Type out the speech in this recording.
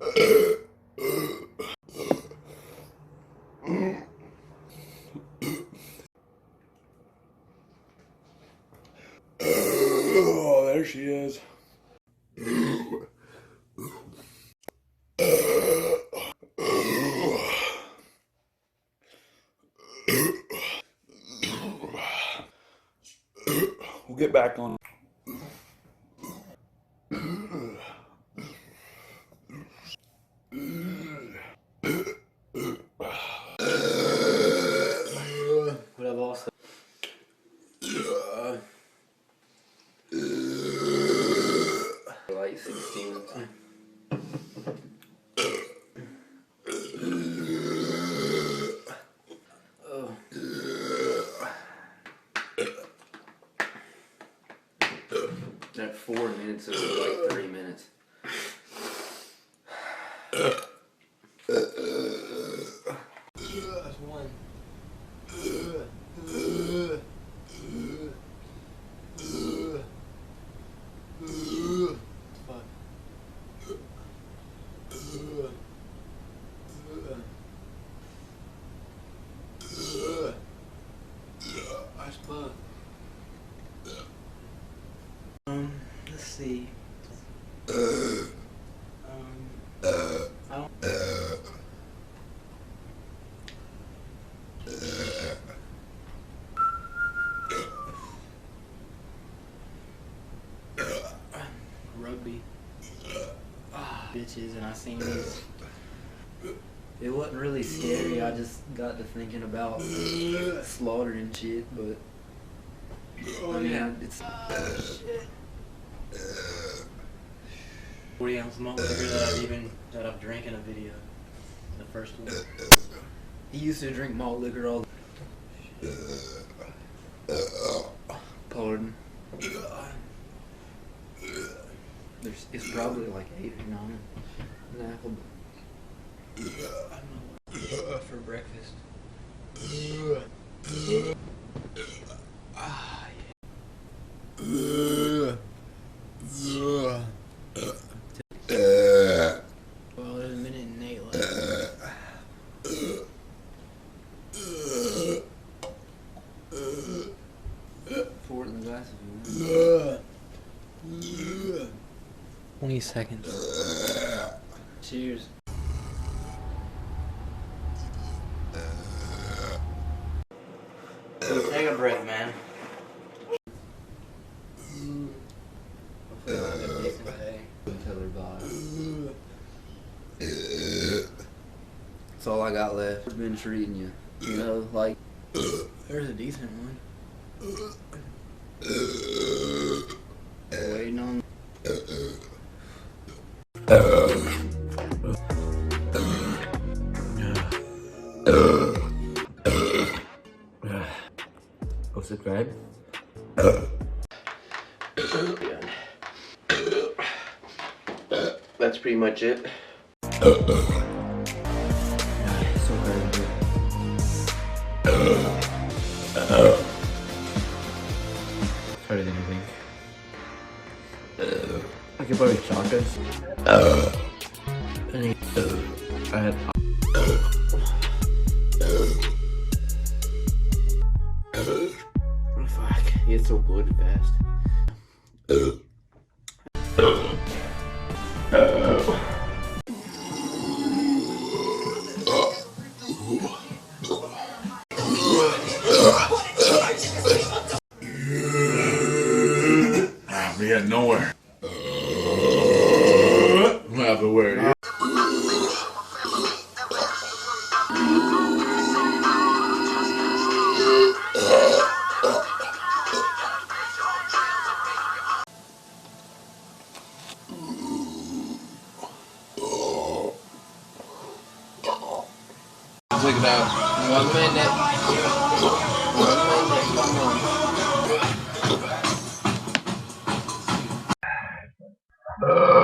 Oh, there she is. We'll get back on. What I've also like 16. Oh. That 4 minutes is like 3 minutes. That's one. Fuck. That's fuck. Let's see. Rugby. Bitches, and I seen this. It wasn't really scary. I just got to thinking about slaughtering shit, but I mean, it's. 40 ounce malt liquor that I've drank in a video. The first one. He used to drink malt liquor all. Pardon. It's probably like 8 or 9. An apple. For breakfast. Well, there's a minute and 8 left. Pour it in the glasses. 20 seconds. Cheers. Take a breath, man. Hopefully I'll have a decent day until they're gone. That's all I got left. I've been treating you. You know, like, there's a decent one. Waiting on. Go subscribe. That's pretty much it. So crazy. Harder than you think. I could probably chocolates. I had. Fuck, he gets so bloated fast. We got nowhere. We'll have to wear it. Check it out. 1 minute. 1 minute. Come on.